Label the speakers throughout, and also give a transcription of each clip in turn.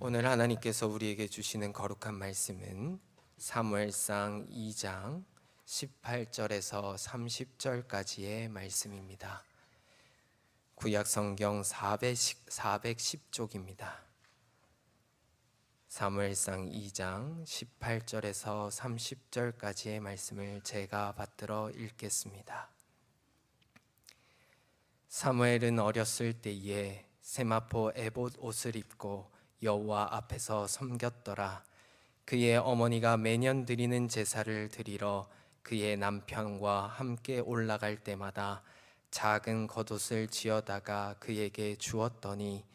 Speaker 1: 오늘 하나님께서 우리에게 주시는 거룩한 말씀은 사무엘상 2장 18절에서 30절까지의 말씀입니다. 구약 성경 410쪽입니다. 사무엘상 2장 18절에서 30절까지의 말씀을 제가 받들어 읽겠습니다. 사무엘은 어렸을 때에 세마포 에봇 옷을 입고 여호와 앞에서 섬겼더라. 그의 어머니가 매년 드리는 제사를 드리러 그의 남편과 함께 올라갈 때마다 작은 겉옷을 지어다가 그에게 주었더니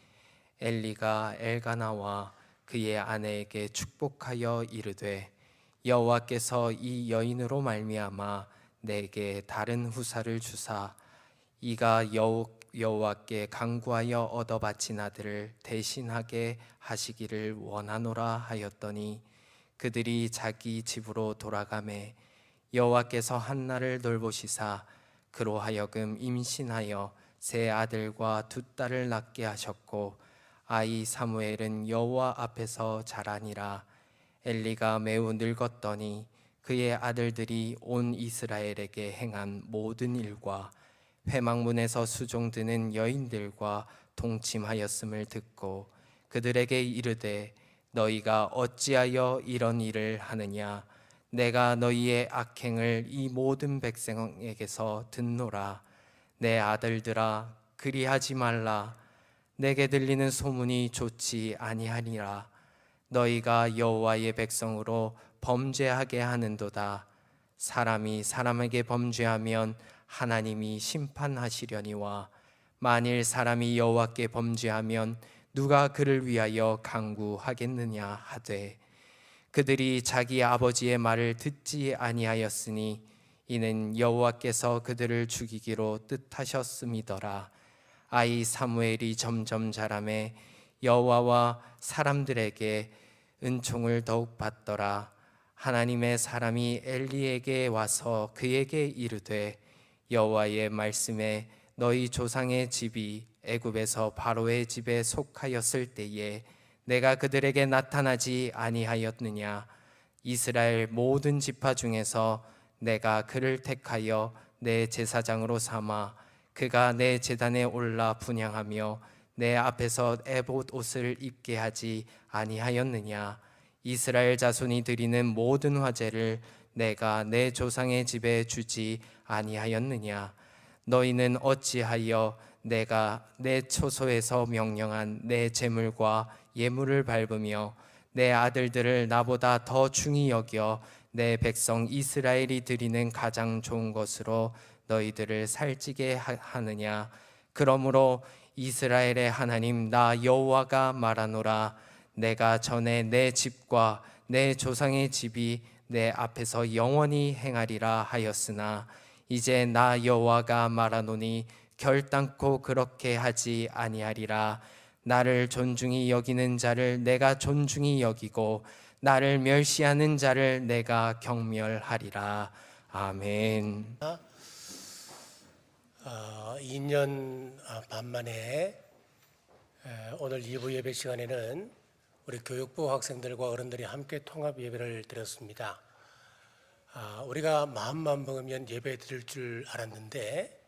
Speaker 1: 엘리가 엘가나와 그의 아내에게 축복하여 이르되 여호와께서 이 여인으로 말미암아 내게 다른 후사를 주사 이가 여호와께 간구하여 얻어 바친 아들을 대신하게 하시기를 원하노라 하였더니 그들이 자기 집으로 돌아가매 여호와께서 한나를 돌보시사 그로 하여금 임신하여 세 아들과 두 딸을 낳게 하셨고 아이 사무엘은 여호와 앞에서 자라니라. 엘리가 매우 늙었더니 그의 아들들이 온 이스라엘에게 행한 모든 일과 회막문에서 수종드는 여인들과 동침하였음을 듣고 그들에게 이르되 너희가 어찌하여 이런 일을 하느냐. 내가 너희의 악행을 이 모든 백성에게서 듣노라. 내 아들들아 그리하지 말라. 내게 들리는 소문이 좋지 아니하니라. 너희가 여호와의 백성으로 범죄하게 하는도다. 사람이 사람에게 범죄하면 하나님이 심판하시려니와 만일 사람이 여호와께 범죄하면 누가 그를 위하여 간구하겠느냐 하되 그들이 자기 아버지의 말을 듣지 아니하였으니 이는 여호와께서 그들을 죽이기로 뜻하셨음이더라. 아이 사무엘이 점점 자라매 여호와와 사람들에게 은총을 더욱 받더라. 하나님의 사람이 엘리에게 와서 그에게 이르되 여호와의 말씀에 너희 조상의 집이 애굽에서 바로의 집에 속하였을 때에 내가 그들에게 나타나지 아니하였느냐. 이스라엘 모든 지파 중에서 내가 그를 택하여 내 제사장으로 삼아 그가 내 제단에 올라 분향하며 내 앞에서 에봇 옷을 입게 하지 아니하였느냐. 이스라엘 자손이 드리는 모든 화제를 내가 내 조상의 집에 주지 아니하였느냐. 너희는 어찌하여 내가 내 초소에서 명령한 내 제물과 예물을 밟으며 내 아들들을 나보다 더 중히 여겨 내 백성 이스라엘이 드리는 가장 좋은 것으로 너희들을 살찌게 하느냐. 그러므로 이스라엘의 하나님 나 여호와가 말하노라. 내가 전에 내 집과 내 조상의 집이 내 앞에서 영원히 행하리라 하였으나 이제 나 여호와가 말하노니 결단코 그렇게 하지 아니하리라. 나를 존중히 여기는 자를 내가 존중히 여기고 나를 멸시하는 자를 내가 경멸하리라. 아멘.
Speaker 2: 2년 반 만에 오늘 2부 예배 시간에는 우리 교육부 학생들과 어른들이 함께 통합 예배를 드렸습니다. 우리가 마음만 먹으면 예배 드릴 줄 알았는데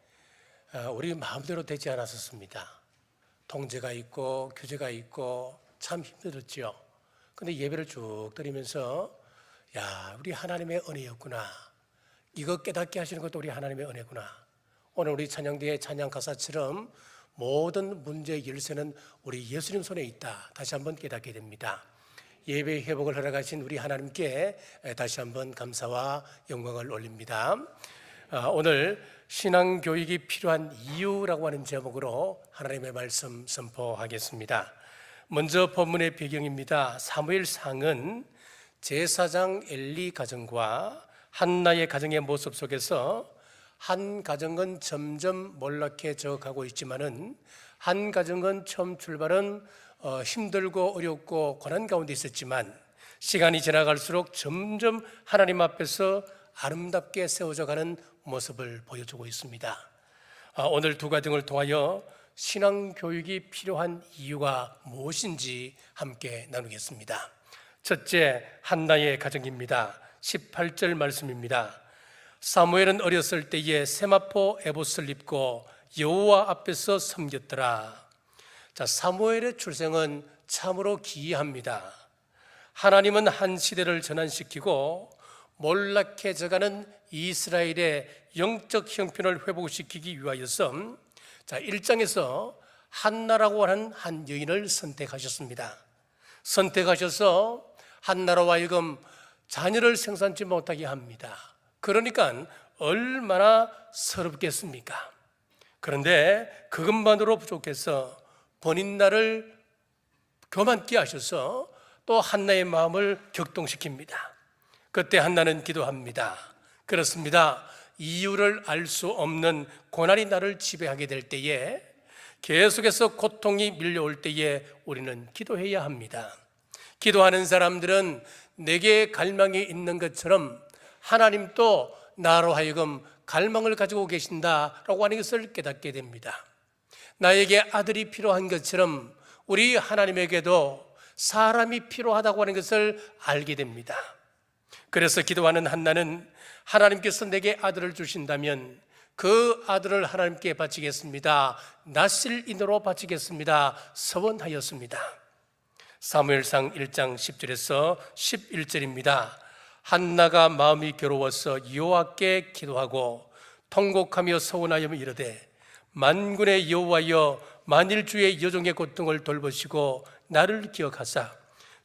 Speaker 2: 우리 마음대로 되지 않았었습니다. 통제가 있고 규제가 있고 참 힘들었죠. 근데 예배를 쭉 드리면서 야, 우리 하나님의 은혜였구나. 이거 깨닫게 하시는 것도 우리 하나님의 은혜구나. 오늘 우리 찬양대의 찬양 가사처럼 모든 문제의 열쇠는 우리 예수님 손에 있다. 다시 한번 깨닫게 됩니다. 예배 회복을 허락하신 우리 하나님께 다시 한번 감사와 영광을 올립니다. 오늘 신앙교육이 필요한 이유라고 하는 제목으로 하나님의 말씀 선포하겠습니다. 먼저 본문의 배경입니다. 사무엘상은 제사장 엘리 가정과 한나의 가정의 모습 속에서 한 가정은 점점 몰락해져 가고 있지만은 한 가정은 처음 출발은 힘들고 어렵고 고난 가운데 있었지만 시간이 지나갈수록 점점 하나님 앞에서 아름답게 세워져 가는 모습을 보여주고 있습니다. 오늘 두 가정을 통하여 신앙 교육이 필요한 이유가 무엇인지 함께 나누겠습니다. 첫째, 한나의 가정입니다. 18절 말씀입니다. 사무엘은 어렸을 때에 세마포 에봇을 입고 여호와 앞에서 섬겼더라. 자, 사무엘의 출생은 참으로 기이합니다. 하나님은 한 시대를 전환시키고 몰락해져가는 이스라엘의 영적 형편을 회복시키기 위하여서 1장에서 한나라고 하는 한 여인을 선택하셨습니다. 선택하셔서 한나라로 하여금 자녀를 생산치 못하게 합니다. 그러니까 얼마나 서럽겠습니까? 그런데 그것만으로 부족해서 본인날을 교만케 하셔서 또 한나의 마음을 격동시킵니다. 그때 한나는 기도합니다. 그렇습니다. 이유를 알 수 없는 고난이 나를 지배하게 될 때에, 계속해서 고통이 밀려올 때에 우리는 기도해야 합니다. 기도하는 사람들은 내게 갈망이 있는 것처럼 하나님도 나로 하여금 갈망을 가지고 계신다라고 하는 것을 깨닫게 됩니다. 나에게 아들이 필요한 것처럼 우리 하나님에게도 사람이 필요하다고 하는 것을 알게 됩니다. 그래서 기도하는 한나는 하나님께서 내게 아들을 주신다면 그 아들을 하나님께 바치겠습니다. 나실인으로 바치겠습니다. 서원하였습니다. 사무엘상 1장 10절에서 11절입니다. 한나가 마음이 괴로워서 여호와께 기도하고 통곡하며 서원하여 이르되, 만군의 여호와여, 만일 주의 여종의 고통을 돌보시고 나를 기억하사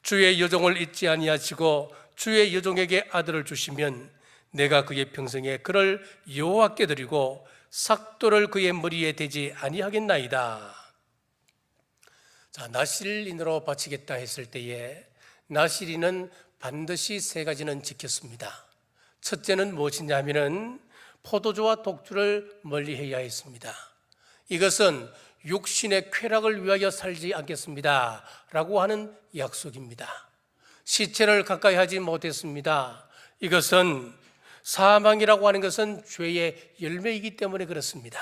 Speaker 2: 주의 여종을 잊지 아니하시고 주의 여종에게 아들을 주시면 내가 그의 평생에 그를 여호와께 드리고 삭도를 그의 머리에 대지 아니하겠나이다. 자, 나실인으로 바치겠다 했을 때에 나실인은 반드시 세 가지는 지켰습니다. 첫째는 무엇이냐면은 포도주와 독주를 멀리해야 했습니다. 이것은 육신의 쾌락을 위하여 살지 않겠습니다 라고 하는 약속입니다. 시체를 가까이 하지 못했습니다. 이것은 사망이라고 하는 것은 죄의 열매이기 때문에 그렇습니다.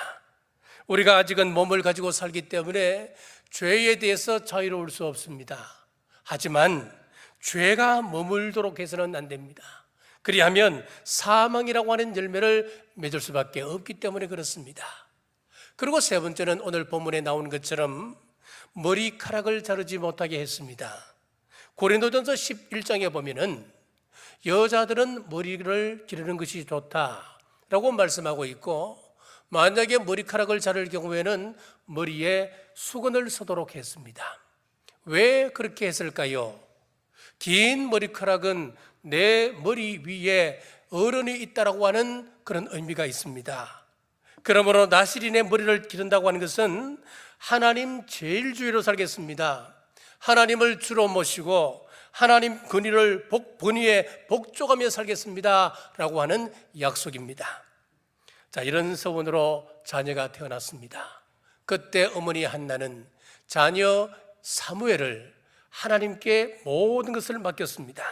Speaker 2: 우리가 아직은 몸을 가지고 살기 때문에 죄에 대해서 자유로울 수 없습니다. 하지만 죄가 머물도록 해서는 안 됩니다. 그리하면 사망이라고 하는 열매를 맺을 수밖에 없기 때문에 그렇습니다. 그리고 세 번째는 오늘 본문에 나오는 것처럼 머리카락을 자르지 못하게 했습니다. 고린도전서 11장에 보면은 여자들은 머리를 기르는 것이 좋다라고 말씀하고 있고, 만약에 머리카락을 자를 경우에는 머리에 수건을 서도록 했습니다. 왜 그렇게 했을까요? 긴 머리카락은 내 머리 위에 어른이 있다라고 하는 그런 의미가 있습니다. 그러므로 나실인의 머리를 기른다고 하는 것은 하나님 제일주의로 살겠습니다. 하나님을 주로 모시고 하나님 권위에 복종하며 살겠습니다 라고 하는 약속입니다. 자, 이런 서원으로 자녀가 태어났습니다. 그때 어머니 한나는 자녀 사무엘을 하나님께 모든 것을 맡겼습니다.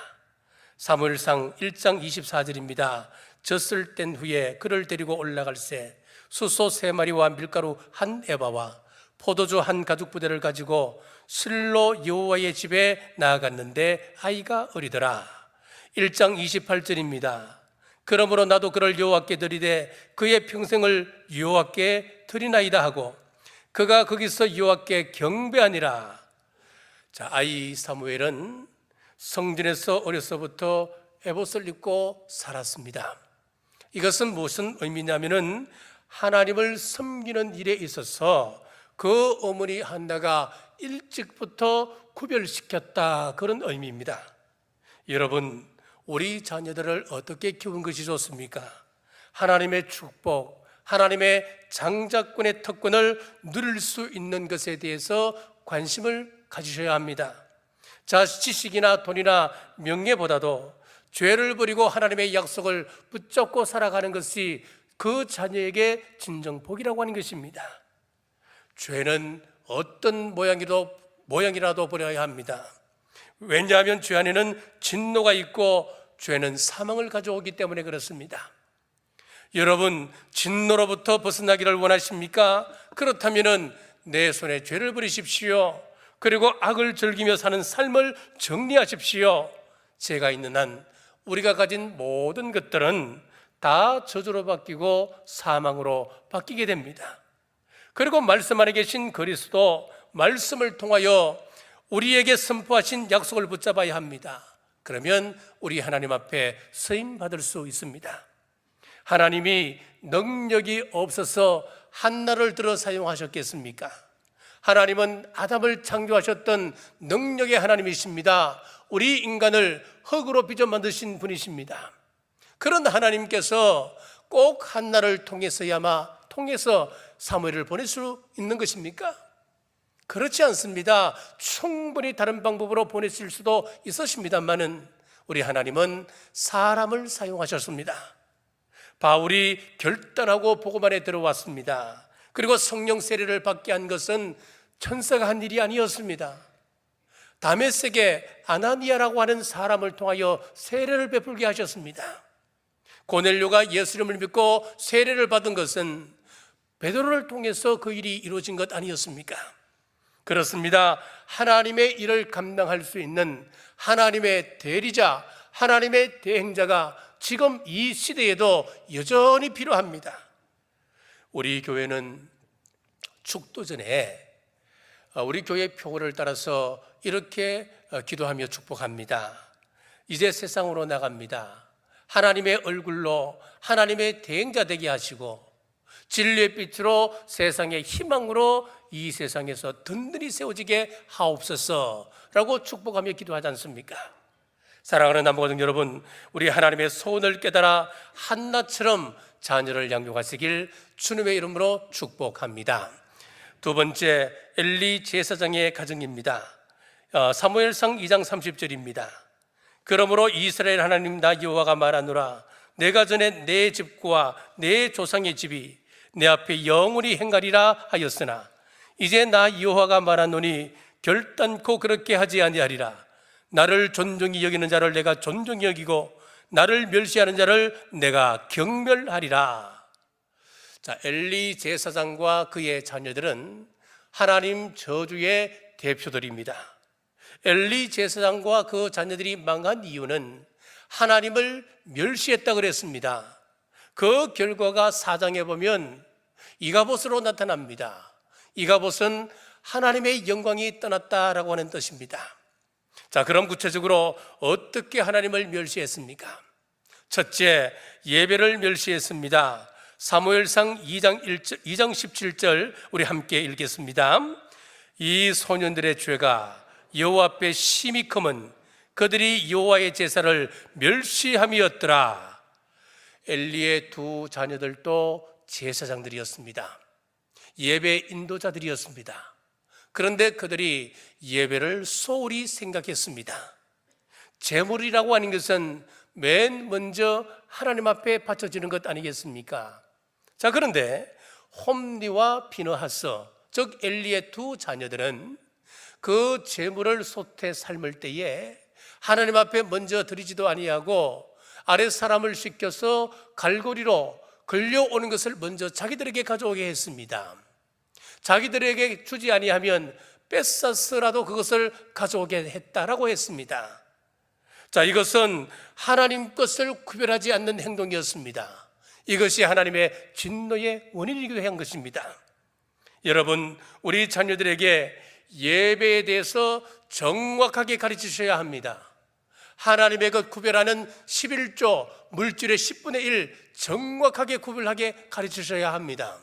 Speaker 2: 사무엘상 1장 24절입니다. 젖을 뗀 후에 그를 데리고 올라갈새 숫소 3마리와 밀가루 1에바와 포도주 1가죽부대를 가지고 실로 여호와의 집에 나아갔는데 아이가 어리더라. 1장 28절입니다. 그러므로 나도 그를 여호와께 드리되 그의 평생을 여호와께 드리나이다 하고 그가 거기서 여호와께 경배하니라. 자, 아이 사무엘은 성전에서 어려서부터 에봇을 입고 살았습니다. 이것은 무슨 의미냐면은 하나님을 섬기는 일에 있어서 그 어머니 한나가 일찍부터 구별시켰다, 그런 의미입니다. 여러분, 우리 자녀들을 어떻게 키운 것이 좋습니까? 하나님의 축복, 하나님의 장자권의 특권을 누릴 수 있는 것에 대해서 관심을 가지셔야 합니다. 지식이나 돈이나 명예보다도 죄를 버리고 하나님의 약속을 붙잡고 살아가는 것이 그 자녀에게 진정 복이라고 하는 것입니다. 죄는 어떤 모양이라도 버려야 합니다. 왜냐하면 죄 안에는 진노가 있고 죄는 사망을 가져오기 때문에 그렇습니다. 여러분, 진노로부터 벗어나기를 원하십니까? 그렇다면 내 손에 죄를 버리십시오. 그리고 악을 즐기며 사는 삶을 정리하십시오. 죄가 있는 한 우리가 가진 모든 것들은 다 저주로 바뀌고 사망으로 바뀌게 됩니다. 그리고 말씀 안에 계신 그리스도 말씀을 통하여 우리에게 선포하신 약속을 붙잡아야 합니다. 그러면 우리 하나님 앞에 쓰임 받을 수 있습니다. 하나님이 능력이 없어서 한나를 들어 사용하셨겠습니까? 하나님은 아담을 창조하셨던 능력의 하나님이십니다. 우리 인간을 흙으로 빚어 만드신 분이십니다. 그런 하나님께서 꼭 한나를 통해서 사무엘을 보낼 수 있는 것입니까? 그렇지 않습니다. 충분히 다른 방법으로 보내실 수도 있으십니다만은 우리 하나님은 사람을 사용하셨습니다. 바울이 결단하고 복음안에 들어왔습니다. 그리고 성령 세례를 받게 한 것은 천사가 한 일이 아니었습니다. 다메섹에 아나니아라고 하는 사람을 통하여 세례를 베풀게 하셨습니다. 고넬료가 예수님을 믿고 세례를 받은 것은 베드로를 통해서 그 일이 이루어진 것 아니었습니까? 그렇습니다. 하나님의 일을 감당할 수 있는 하나님의 대리자, 하나님의 대행자가 지금 이 시대에도 여전히 필요합니다. 우리 교회는 축도 전에 우리 교회 표고를 따라서 이렇게 기도하며 축복합니다. 이제 세상으로 나갑니다. 하나님의 얼굴로 하나님의 대행자 되게 하시고 진리의 빛으로 세상의 희망으로 이 세상에서 든든히 세워지게 하옵소서라고 축복하며 기도하지 않습니까? 사랑하는 남모가족 여러분, 우리 하나님의 소원을 깨달아 한나처럼 자녀를 양육하시길 주님의 이름으로 축복합니다. 두 번째, 엘리 제사장의 가정입니다. 사무엘상 2장 30절입니다. 그러므로 이스라엘 하나님 나 여호와가 말하노라, 내가 전에 내 집과 내 조상의 집이 내 앞에 영원히 행하리라 하였으나 이제 나 여호와가 말하노니 결단코 그렇게 하지 아니하리라. 나를 존중히 여기는 자를 내가 존중히 여기고 나를 멸시하는 자를 내가 경멸하리라. 자, 엘리 제사장과 그의 자녀들은 하나님 저주의 대표들입니다. 엘리 제사장과 그 자녀들이 망한 이유는 하나님을 멸시했다 그랬습니다. 그 결과가 4장에 보면 이가봇으로 나타납니다. 이가봇은 하나님의 영광이 떠났다라고 하는 뜻입니다. 자, 그럼 구체적으로 어떻게 하나님을 멸시했습니까? 첫째, 예배를 멸시했습니다. 사무엘상 2장 17절 우리 함께 읽겠습니다. 이 소년들의 죄가 여호와 앞에 심히 크면 그들이 여호와의 제사를 멸시함이었더라. 엘리의 두 자녀들도 제사장들이었습니다. 예배 인도자들이었습니다. 그런데 그들이 예배를 소홀히 생각했습니다. 제물이라고 하는 것은 맨 먼저 하나님 앞에 바쳐지는 것 아니겠습니까? 자, 그런데 홈리와 비느하스, 즉 엘리의 두 자녀들은 그 제물을 솥에 삶을 때에 하나님 앞에 먼저 드리지도 아니하고 아랫 사람을 시켜서 갈고리로 걸려오는 것을 먼저 자기들에게 가져오게 했습니다. 자기들에게 주지 아니하면 뺏어서라도 그것을 가져오게 했다라고 했습니다. 자, 이것은 하나님 것을 구별하지 않는 행동이었습니다. 이것이 하나님의 진노의 원인이기도 한 것입니다. 여러분, 우리 자녀들에게 예배에 대해서 정확하게 가르치셔야 합니다. 하나님의 것 구별하는 11조 물질의 10분의 1 정확하게 구별하게 가르치셔야 합니다.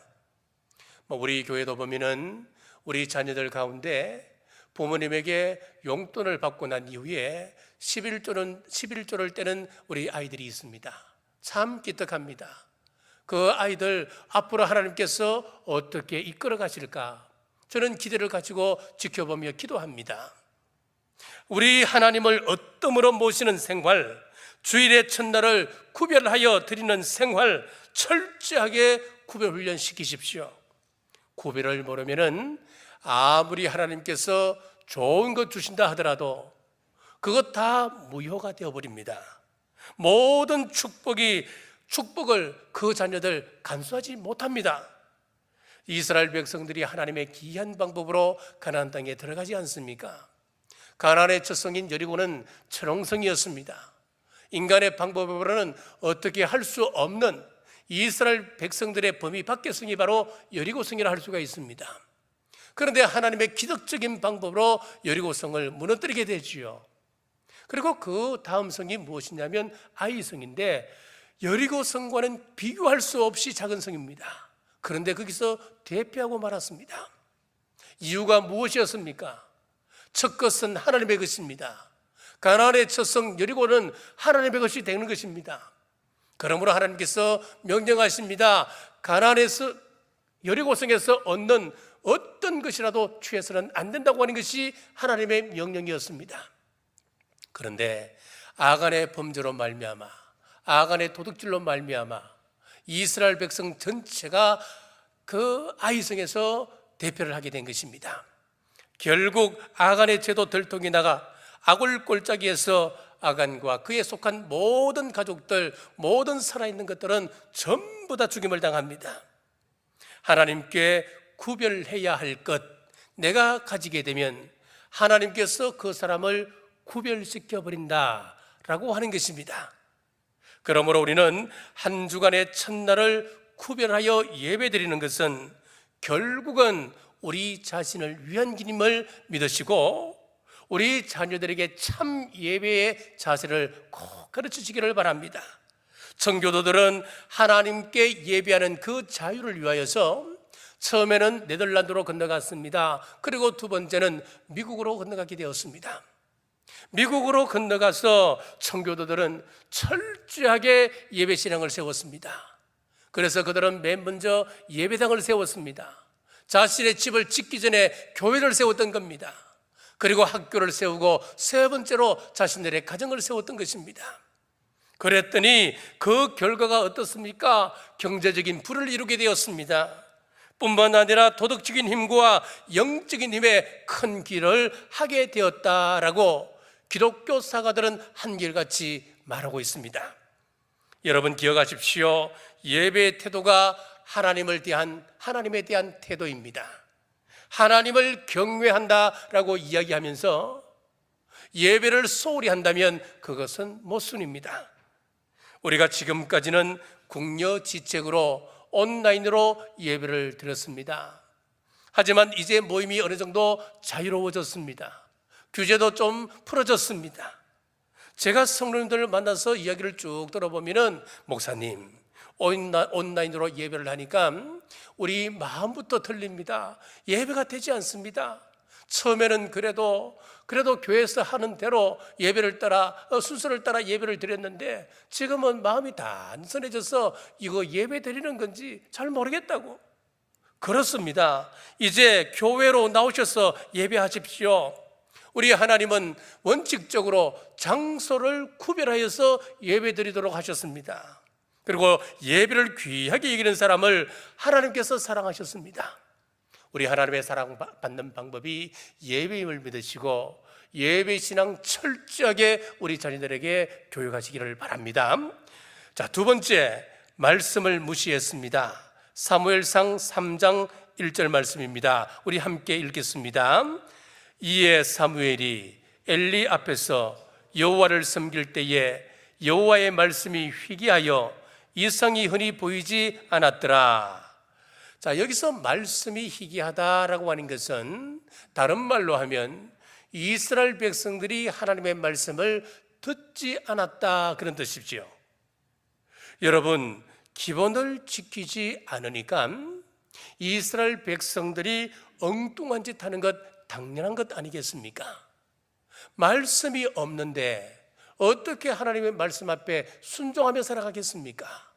Speaker 2: 우리 교회도 보면은 우리 자녀들 가운데 부모님에게 용돈을 받고 난 이후에 11조를 떼는 우리 아이들이 있습니다. 참 기특합니다. 그 아이들 앞으로 하나님께서 어떻게 이끌어 가실까? 저는 기대를 가지고 지켜보며 기도합니다. 우리 하나님을 어뜸으로 모시는 생활, 주일의 첫날을 구별하여 드리는 생활 철저하게 구별 훈련시키십시오. 구별을 모르면은 아무리 하나님께서 좋은 것 주신다 하더라도 그것 다 무효가 되어버립니다. 모든 축복을 그 자녀들 간수하지 못합니다. 이스라엘 백성들이 하나님의 기이한 방법으로 가나안 땅에 들어가지 않습니까? 가나안의 첫 성인 여리고는 철옹성이었습니다. 인간의 방법으로는 어떻게 할 수 없는 이스라엘 백성들의 범위 밖의 성이 바로 여리고성이라 할 수가 있습니다. 그런데 하나님의 기적적인 방법으로 여리고성을 무너뜨리게 되지요. 그리고 그 다음 성이 무엇이냐면 아이성인데 여리고성과는 비교할 수 없이 작은 성입니다. 그런데 거기서 대피하고 말았습니다. 이유가 무엇이었습니까? 첫 것은 하나님의 것입니다. 가나안의 첫 성 여리고는 하나님의 것이 되는 것입니다. 그러므로 하나님께서 명령하십니다. 가나안에서 여리고성에서 얻는 어떤 것이라도 취해서는 안 된다고 하는 것이 하나님의 명령이었습니다. 그런데 아간의 범죄로 말미암아, 아간의 도둑질로 말미암아 이스라엘 백성 전체가 그 아이성에서 대표를 하게 된 것입니다. 결국 아간의 죄도 들통이 나가 아굴 골짜기에서 아간과 그에 속한 모든 가족들, 모든 살아있는 것들은 전부 다 죽임을 당합니다. 하나님께 구별해야 할 것, 내가 가지게 되면 하나님께서 그 사람을 구별시켜버린다라고 하는 것입니다. 그러므로 우리는 한 주간의 첫날을 구별하여 예배드리는 것은 결국은 우리 자신을 위한 길임을 믿으시고 우리 자녀들에게 참 예배의 자세를 꼭 가르치시기를 바랍니다. 청교도들은 하나님께 예배하는 그 자유를 위하여서 처음에는 네덜란드로 건너갔습니다. 그리고 두 번째는 미국으로 건너가게 되었습니다. 미국으로 건너가서 청교도들은 철저하게 예배 신앙을 세웠습니다. 그래서 그들은 맨 먼저 예배당을 세웠습니다. 자신의 집을 짓기 전에 교회를 세웠던 겁니다. 그리고 학교를 세우고 세 번째로 자신들의 가정을 세웠던 것입니다. 그랬더니 그 결과가 어떻습니까? 경제적인 부를 이루게 되었습니다. 뿐만 아니라 도덕적인 힘과 영적인 힘에 큰 길을 하게 되었다라고 기독교 사가들은 한결같이 말하고 있습니다. 여러분 기억하십시오. 예배의 태도가 하나님에 대한 태도입니다. 하나님을 경외한다라고 이야기하면서 예배를 소홀히 한다면 그것은 모순입니다. 우리가 지금까지는 궁여지책으로 온라인으로 예배를 드렸습니다. 하지만 이제 모임이 어느 정도 자유로워졌습니다. 규제도 좀 풀어졌습니다. 제가 성도님들을 만나서 이야기를 쭉 들어보면 목사님 온라인으로 예배를 하니까 우리 마음부터 틀립니다. 예배가 되지 않습니다. 처음에는 그래도 교회에서 하는 대로 예배를 따라 순서를 따라 예배를 드렸는데 지금은 마음이 단순해져서 이거 예배 드리는 건지 잘 모르겠다고. 그렇습니다. 이제 교회로 나오셔서 예배하십시오. 우리 하나님은 원칙적으로 장소를 구별하여서 예배 드리도록 하셨습니다. 그리고 예배를 귀하게 여기는 사람을 하나님께서 사랑하셨습니다. 우리 하나님의 사랑받는 방법이 예배임을 믿으시고 예배 신앙 철저하게 우리 자녀들에게 교육하시기를 바랍니다. 자, 두 번째, 말씀을 무시했습니다. 사무엘상 3장 1절 말씀입니다. 우리 함께 읽겠습니다. 이에 사무엘이 엘리 앞에서 여호와를 섬길 때에 여호와의 말씀이 희귀하여 이상이 흔히 보이지 않았더라. 자, 여기서 말씀이 희귀하다라고 하는 것은 다른 말로 하면 이스라엘 백성들이 하나님의 말씀을 듣지 않았다 그런 뜻이죠. 여러분, 기본을 지키지 않으니까 이스라엘 백성들이 엉뚱한 짓 하는 것 당연한 것 아니겠습니까? 말씀이 없는데 어떻게 하나님의 말씀 앞에 순종하며 살아가겠습니까?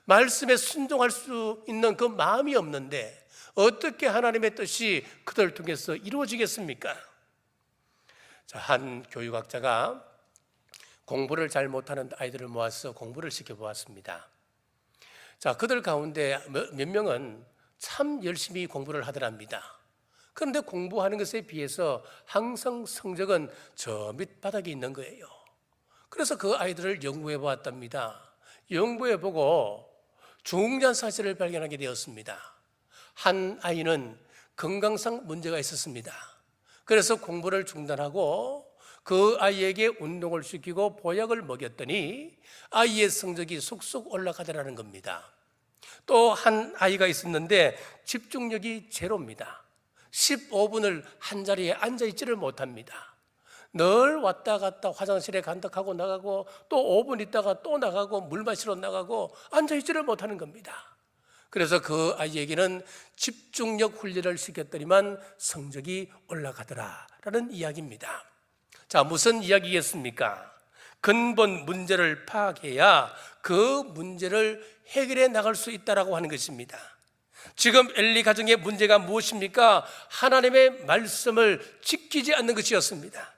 Speaker 2: 말씀에 순종할 수 있는 그 마음이 없는데 어떻게 하나님의 뜻이 그들을 통해서 이루어지겠습니까? 자, 한 교육학자가 공부를 잘 못하는 아이들을 모아서 공부를 시켜보았습니다. 자, 그들 가운데 몇 명은 참 열심히 공부를 하더랍니다. 그런데 공부하는 것에 비해서 항상 성적은 저 밑바닥에 있는 거예요. 그래서 그 아이들을 연구해 보았답니다. 연구해 보고 중요한 사실을 발견하게 되었습니다. 한 아이는 건강상 문제가 있었습니다. 그래서 공부를 중단하고 그 아이에게 운동을 시키고 보약을 먹였더니 아이의 성적이 쑥쑥 올라가더라는 겁니다. 또 한 아이가 있었는데 집중력이 제로입니다. 15분을 한 자리에 앉아있지를 못합니다. 늘 왔다 갔다 화장실에 간다하고 나가고 또 5분 있다가 또 나가고 물 마시러 나가고 앉아있지를 못하는 겁니다. 그래서 그 아이에게는 집중력 훈련을 시켰더니만 성적이 올라가더라라는 이야기입니다. 자, 무슨 이야기겠습니까? 근본 문제를 파악해야 그 문제를 해결해 나갈 수 있다라고 하는 것입니다. 지금 엘리 가정의 문제가 무엇입니까? 하나님의 말씀을 지키지 않는 것이었습니다.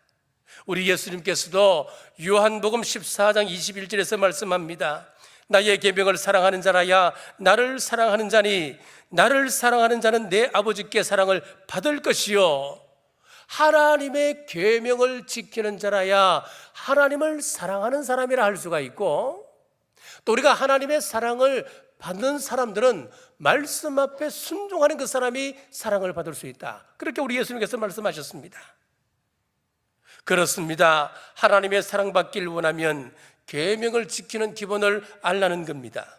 Speaker 2: 우리 예수님께서도 요한복음 14장 21절에서 말씀합니다. 나의 계명을 사랑하는 자라야 나를 사랑하는 자니 나를 사랑하는 자는 내 아버지께 사랑을 받을 것이요 하나님의 계명을 지키는 자라야 하나님을 사랑하는 사람이라 할 수가 있고, 또 우리가 하나님의 사랑을 받는 사람들은 말씀 앞에 순종하는 그 사람이 사랑을 받을 수 있다. 그렇게 우리 예수님께서 말씀하셨습니다. 그렇습니다. 하나님의 사랑받기를 원하면 계명을 지키는 기본을 알라는 겁니다.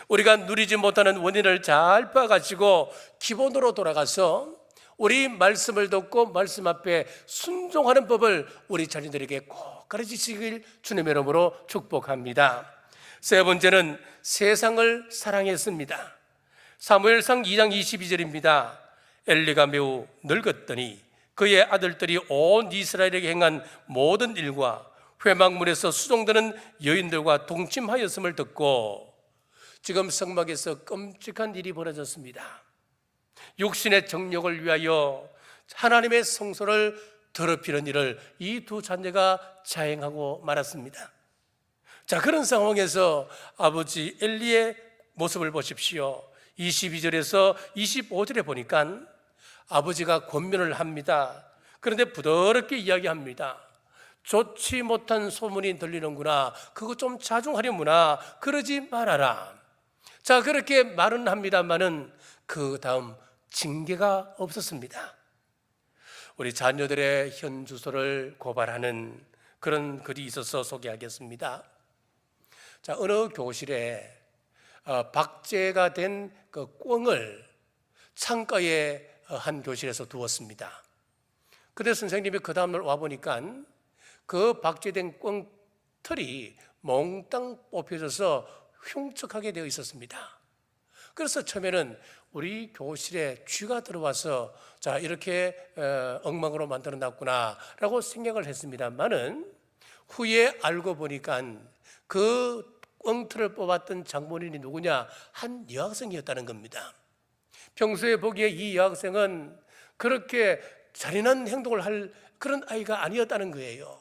Speaker 2: 우리가 누리지 못하는 원인을 잘 파가지고 기본으로 돌아가서 우리 말씀을 듣고 말씀 앞에 순종하는 법을 우리 자녀들에게 꼭 가르치시길 주님의 이름으로 축복합니다. 세 번째는 세상을 사랑했습니다. 사무엘상 2장 22절입니다. 엘리가 매우 늙었더니 그의 아들들이 온 이스라엘에게 행한 모든 일과 회막문에서 수종드는 여인들과 동침하였음을 듣고, 지금 성막에서 끔찍한 일이 벌어졌습니다. 육신의 정욕을 위하여 하나님의 성소를 더럽히는 일을 이 두 자녀가 자행하고 말았습니다. 자, 그런 상황에서 아버지 엘리의 모습을 보십시오. 22절에서 25절에 보니까 아버지가 권면을 합니다. 그런데 부드럽게 이야기합니다. 좋지 못한 소문이 들리는구나, 그거 좀 자중하려무나, 그러지 말아라. 자, 그렇게 말은 합니다만은 그 다음 징계가 없었습니다. 우리 자녀들의 현 주소를 고발하는 그런 글이 있어서 소개하겠습니다. 자, 어느 교실에 박제가 된 그 꿩을 창가에 한 교실에서 두었습니다. 그래서 선생님이 그 다음날 와보니까 그 박제된 꿩 털이 몽땅 뽑혀져서 흉측하게 되어 있었습니다. 그래서 처음에는 우리 교실에 쥐가 들어와서 자, 이렇게 엉망으로 만들어 놨구나 라고 생각을 했습니다만은 후에 알고 보니까 그 꿩털을 뽑았던 장본인이 누구냐? 한 여학생이었다는 겁니다. 평소에 보기에 이 여학생은 그렇게 잔인한 행동을 할 그런 아이가 아니었다는 거예요.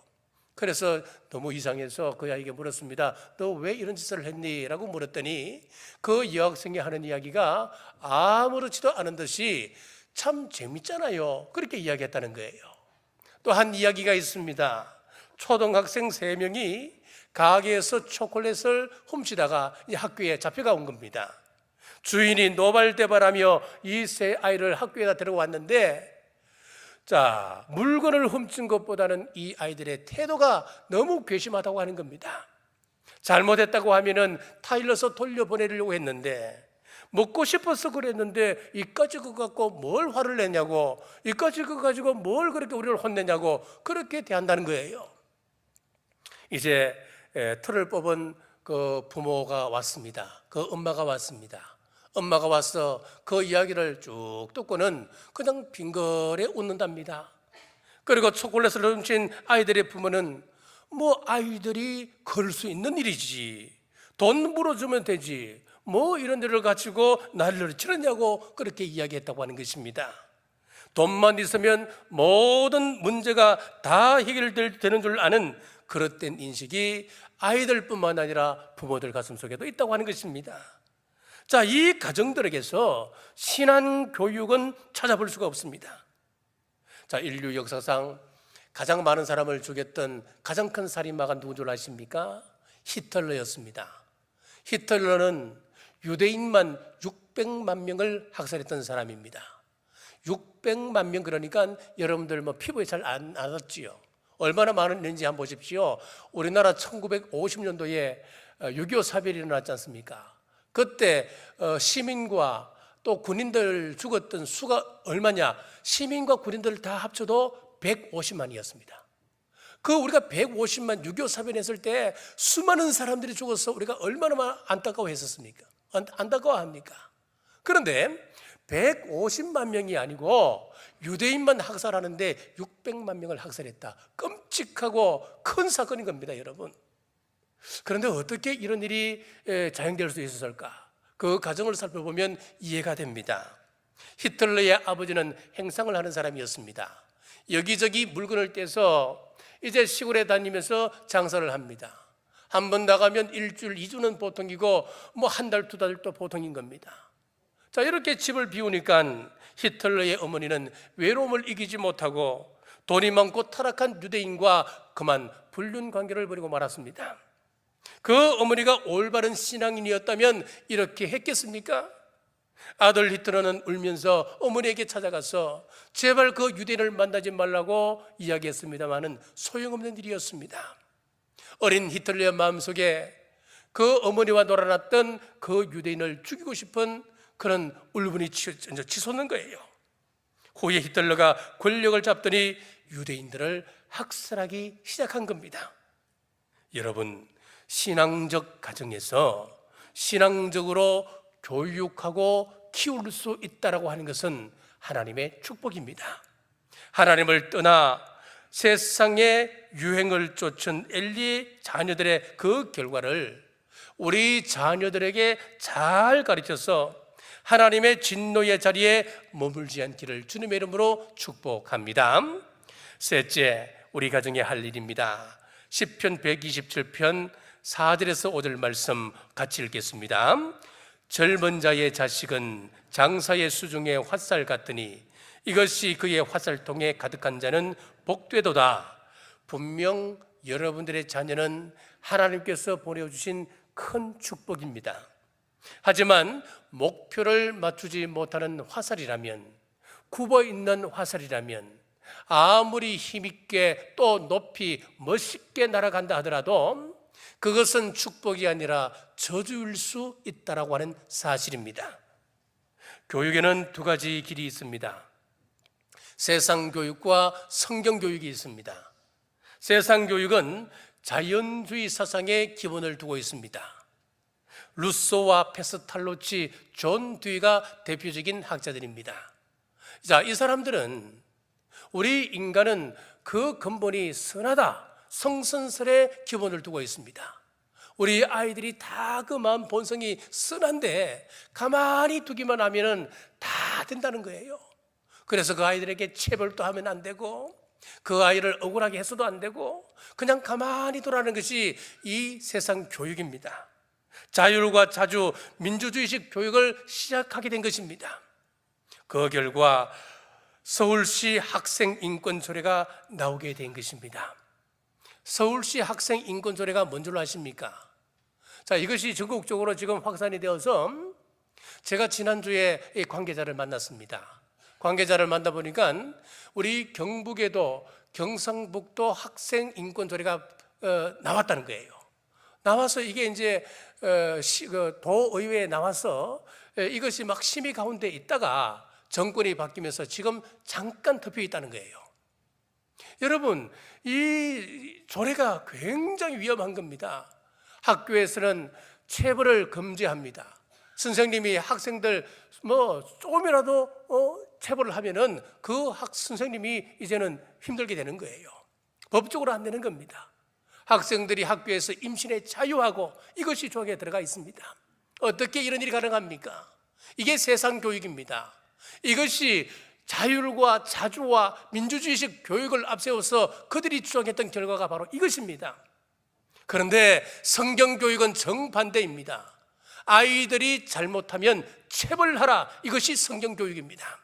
Speaker 2: 그래서 너무 이상해서 그 아이에게 물었습니다. 너 왜 이런 짓을 했니? 라고 물었더니 그 여학생이 하는 이야기가 아무렇지도 않은 듯이 참 재밌잖아요, 그렇게 이야기했다는 거예요. 또 한 이야기가 있습니다. 초등학생 3명이 가게에서 초콜릿을 훔치다가 학교에 잡혀가 온 겁니다. 주인이 노발대발하며 이 세 아이를 학교에다 데려왔는데, 자, 물건을 훔친 것보다는 이 아이들의 태도가 너무 괘씸하다고 하는 겁니다. 잘못했다고 하면은 타일러서 돌려보내려고 했는데, 먹고 싶어서 그랬는데 이까지 그거 갖고 뭘 화를 내냐고, 이까지 그거 가지고 뭘 그렇게 우리를 혼내냐고 그렇게 대한다는 거예요. 이제 털을 뽑은 그 부모가 왔습니다. 그 엄마가 왔습니다. 엄마가 와서 그 이야기를 쭉 듣고는 그냥 빙그레 웃는답니다. 그리고 초콜릿을 훔친 아이들의 부모는 뭐 아이들이 그럴 수 있는 일이지, 돈 물어주면 되지, 뭐 이런 일을 가지고 난리를 치느냐고 그렇게 이야기했다고 하는 것입니다. 돈만 있으면 모든 문제가 다 해결되는 줄 아는 그릇된 인식이 아이들뿐만 아니라 부모들 가슴속에도 있다고 하는 것입니다. 자, 이 가정들에게서 신앙 교육은 찾아볼 수가 없습니다. 자, 인류 역사상 가장 많은 사람을 죽였던 가장 큰 살인마가 누군 줄 아십니까? 히틀러였습니다. 히틀러는 유대인만 600만 명을 학살했던 사람입니다. 600만 명, 그러니까 여러분들 뭐 피부에 잘 안 왔지요. 얼마나 많은지 한번 보십시오. 우리나라 1950년도에 6.25 사별이 일어났지 않습니까? 그때 시민과 또 군인들 죽었던 수가 얼마냐? 시민과 군인들 다 합쳐도 150만이었습니다. 그 우리가 150만 6.25 사변했을 때 수많은 사람들이 죽어서 우리가 얼마나 안타까워했었습니까? 안타까워합니까? 그런데 150만 명이 아니고 유대인만 학살하는데 600만 명을 학살했다. 끔찍하고 큰 사건인 겁니다, 여러분. 그런데 어떻게 이런 일이 자행될 수 있었을까? 그 과정을 살펴보면 이해가 됩니다. 히틀러의 아버지는 행상을 하는 사람이었습니다. 여기저기 물건을 떼서 이제 시골에 다니면서 장사를 합니다. 한 번 나가면 일주일, 2주는 보통이고 뭐 한 달, 두 달도 보통인 겁니다. 자, 이렇게 집을 비우니까 히틀러의 어머니는 외로움을 이기지 못하고 돈이 많고 타락한 유대인과 그만 불륜 관계를 벌이고 말았습니다. 그 어머니가 올바른 신앙인이었다면 이렇게 했겠습니까? 아들 히틀러는 울면서 어머니에게 찾아가서 제발 그 유대인을 만나지 말라고 이야기했습니다마는 소용없는 일이었습니다. 어린 히틀러의 마음속에 그 어머니와 놀아났던 그 유대인을 죽이고 싶은 그런 울분이 치솟는 거예요. 후에 히틀러가 권력을 잡더니 유대인들을 학살하기 시작한 겁니다. 여러분, 신앙적 가정에서 신앙적으로 교육하고 키울 수 있다라고 하는 것은 하나님의 축복입니다. 하나님을 떠나 세상의 유행을 쫓은 엘리의 자녀들의 그 결과를 우리 자녀들에게 잘 가르쳐서 하나님의 진노의 자리에 머물지 않기를 주님의 이름으로 축복합니다. 셋째, 우리 가정에 할 일입니다. 시편 127편 4절에서 5절 말씀 같이 읽겠습니다. 젊은 자의 자식은 장사의 수중에 화살 같으니 이것이 그의 화살통에 가득한 자는 복되도다. 분명 여러분들의 자녀는 하나님께서 보내주신 큰 축복입니다. 하지만 목표를 맞추지 못하는 화살이라면, 굽어 있는 화살이라면 아무리 힘있게 또 높이 멋있게 날아간다 하더라도 그것은 축복이 아니라 저주일 수 있다라고 하는 사실입니다. 교육에는 두 가지 길이 있습니다. 세상 교육과 성경 교육이 있습니다. 세상 교육은 자연주의 사상의 기본을 두고 있습니다. 루소와 페스탈로치, 존 듀이가 대표적인 학자들입니다. 자, 이 사람들은 우리 인간은 그 근본이 선하다, 성선설의 기본을 두고 있습니다. 우리 아이들이 다 그 마음 본성이 선한데 가만히 두기만 하면 다 된다는 거예요. 그래서 그 아이들에게 체벌도 하면 안 되고 그 아이를 억울하게 해서도 안 되고 그냥 가만히 두라는 것이 이 세상 교육입니다. 자율과 자주 민주주의식 교육을 시작하게 된 것입니다. 그 결과 서울시 학생인권조례가 나오게 된 것입니다. 서울시 학생인권조례가 뭔 줄 아십니까? 자, 이것이 전국적으로 지금 확산이 되어서 제가 지난주에 이 관계자를 만났습니다. 관계자를 만나보니까 우리 경북에도 경상북도 학생인권조례가 나왔다는 거예요. 나와서 이게 이제 도의회에 나와서 이것이 막 심의 가운데 있다가 정권이 바뀌면서 지금 잠깐 덮여 있다는 거예요. 여러분, 이 조례가 굉장히 위험한 겁니다. 학교에서는 체벌을 금지합니다. 선생님이 학생들 조금이라도 체벌을 하면은 그 선생님이 이제는 힘들게 되는 거예요. 법적으로 안 되는 겁니다. 학생들이 학교에서 임신에 자유하고 이것이 조항에 들어가 있습니다. 어떻게 이런 일이 가능합니까? 이게 세상 교육입니다. 이것이 자율과 자주와 민주주의식 교육을 앞세워서 그들이 주장했던 결과가 바로 이것입니다. 그런데 성경 교육은 정반대입니다. 아이들이 잘못하면 체벌하라, 이것이 성경 교육입니다.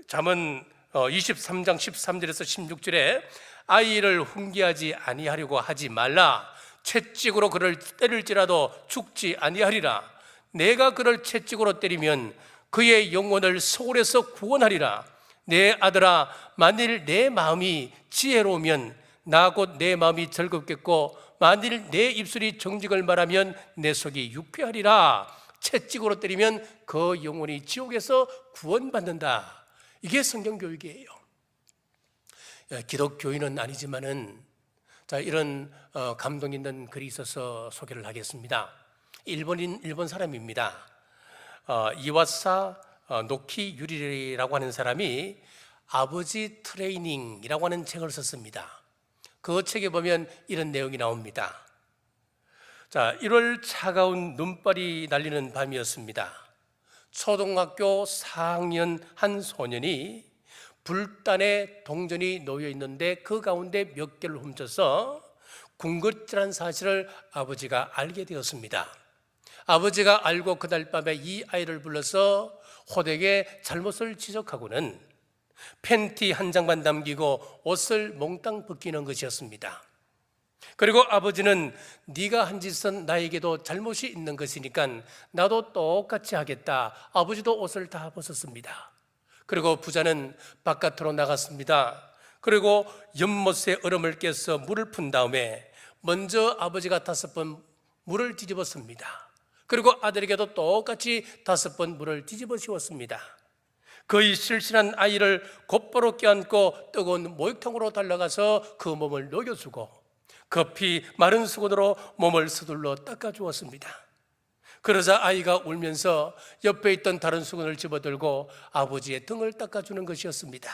Speaker 2: 잠언 23장 13절에서 16절에 아이를 훈계하지 아니하려고 하지 말라. 채찍으로 그를 때릴지라도 죽지 아니하리라. 내가 그를 채찍으로 때리면 그의 영혼을 소굴에서 구원하리라. 내 아들아, 만일 내 마음이 지혜로우면 나 곧 내 마음이 즐겁겠고, 만일 내 입술이 정직을 말하면 내 속이 유쾌하리라. 채찍으로 때리면 그 영혼이 지옥에서 구원받는다. 이게 성경 교육이에요. 기독교인은 아니지만은 이런 감동 있는 글이 있어서 소개를 하겠습니다. 일본 사람입니다. 이와사 노키 유리라고 하는 사람이 아버지 트레이닝이라고 하는 책을 썼습니다. 그 책에 보면 이런 내용이 나옵니다. 1월 차가운 눈발이 날리는 밤이었습니다. 초등학교 4학년 한 소년이 불단에 동전이 놓여 있는데 그 가운데 몇 개를 훔쳐서 군것질한 사실을 아버지가 알게 되었습니다. 아버지가 알고 그날 밤에 이 아이를 불러서 호되게 잘못을 지적하고는 팬티 한 장만 남기고 옷을 몽땅 벗기는 것이었습니다. 그리고 아버지는 네가 한 짓은 나에게도 잘못이 있는 것이니까 나도 똑같이 하겠다. 아버지도 옷을 다 벗었습니다. 그리고 부자는 바깥으로 나갔습니다. 그리고 연못에 얼음을 깨서 물을 푼 다음에 먼저 아버지가 5번 물을 뒤집었습니다. 그리고 아들에게도 똑같이 5번 물을 뒤집어 씌웠습니다. 거의 실신한 아이를 곧바로 껴안고 뜨거운 목욕탕으로 달려가서 그 몸을 녹여주고 급히 마른 수건으로 몸을 서둘러 닦아주었습니다. 그러자 아이가 울면서 옆에 있던 다른 수건을 집어들고 아버지의 등을 닦아주는 것이었습니다.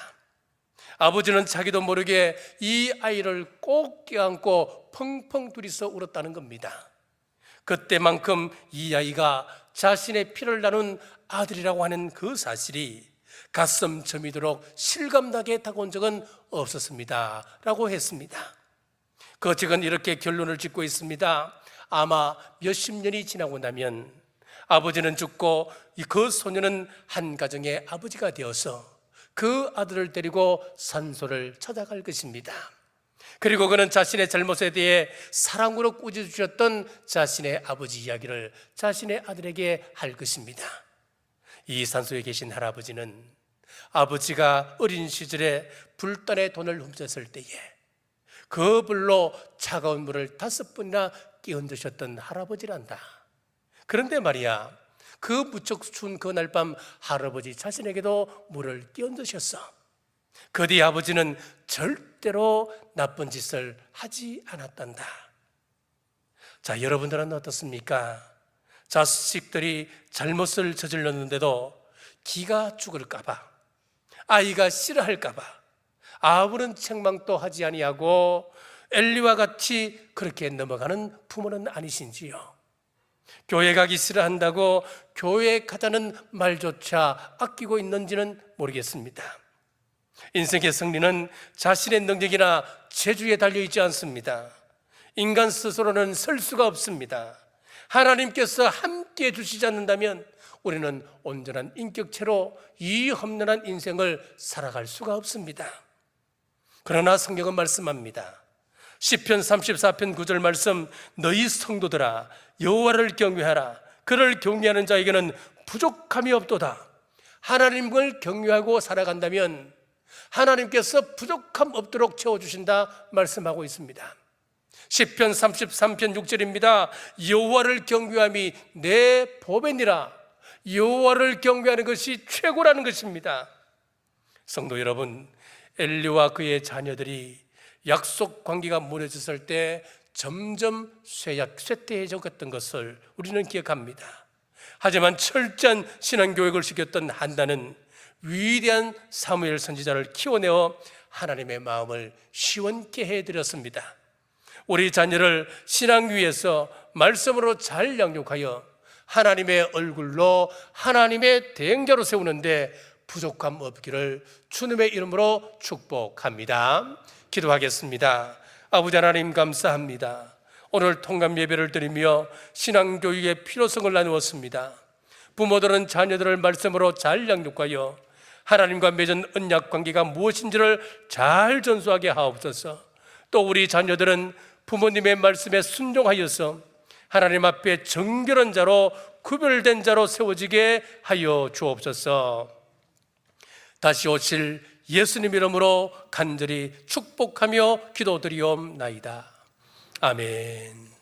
Speaker 2: 아버지는 자기도 모르게 이 아이를 꼭 껴안고 펑펑 둘이서 울었다는 겁니다. 그때만큼 이 아이가 자신의 피를 나눈 아들이라고 하는 그 사실이 가슴 저미도록 실감나게 다가온 적은 없었습니다 라고 했습니다. 그 책은 이렇게 결론을 짓고 있습니다. 아마 몇십 년이 지나고 나면 아버지는 죽고 그 소년은 한 가정의 아버지가 되어서 그 아들을 데리고 산소를 찾아갈 것입니다. 그리고 그는 자신의 잘못에 대해 사랑으로 꾸짖으셨던 자신의 아버지 이야기를 자신의 아들에게 할 것입니다. 이 산소에 계신 할아버지는 아버지가 어린 시절에 불단에 돈을 훔쳤을 때에 그 불로 차가운 물을 5번이나 끼얹으셨던 할아버지란다. 그런데 말이야, 그 무척 추운 그날 밤 할아버지 자신에게도 물을 끼얹으셨어. 그 뒤 아버지는 절대로 나쁜 짓을 하지 않았단다. 여러분들은 어떻습니까? 자식들이 잘못을 저질렀는데도 기가 죽을까 봐, 아이가 싫어할까 봐 아무런 책망도 하지 아니하고 엘리와 같이 그렇게 넘어가는 부모는 아니신지요? 교회 가기 싫어한다고 교회 가자는 말조차 아끼고 있는지는 모르겠습니다. 인생의 승리는 자신의 능력이나 재주에 달려있지 않습니다. 인간 스스로는 설 수가 없습니다. 하나님께서 함께 해주시지 않는다면 우리는 온전한 인격체로 이 험난한 인생을 살아갈 수가 없습니다. 그러나 성경은 말씀합니다. 시편 34편 9절 말씀, 너희 성도들아 여호와를 경외하라. 그를 경외하는 자에게는 부족함이 없도다. 하나님을 경외하고 살아간다면 하나님께서 부족함 없도록 채워주신다 말씀하고 있습니다. 시편 33편 6절입니다. 여호와를 경외함이 내 법이니라. 여호와를 경외하는 것이 최고라는 것입니다. 성도 여러분, 엘리와 그의 자녀들이 약속 관계가 무너졌을 때 점점 쇠퇴해졌던 것을 우리는 기억합니다. 하지만 철저한 신앙교육을 시켰던 한나는 위대한 사무엘 선지자를 키워내어 하나님의 마음을 시원케 해드렸습니다. 우리 자녀를 신앙 위에서 말씀으로 잘 양육하여 하나님의 얼굴로 하나님의 대행자로 세우는데 부족함 없기를 주님의 이름으로 축복합니다. 기도하겠습니다. 아버지 하나님 감사합니다. 오늘 통감 예배를 드리며 신앙교육의 필요성을 나누었습니다. 부모들은 자녀들을 말씀으로 잘 양육하여 하나님과 맺은 언약 관계가 무엇인지를 잘 전수하게 하옵소서. 또 우리 자녀들은 부모님의 말씀에 순종하여서 하나님 앞에 정결한 자로 구별된 자로 세워지게 하여 주옵소서. 다시 오실 예수님 이름으로 간절히 축복하며 기도드리옵나이다. 아멘.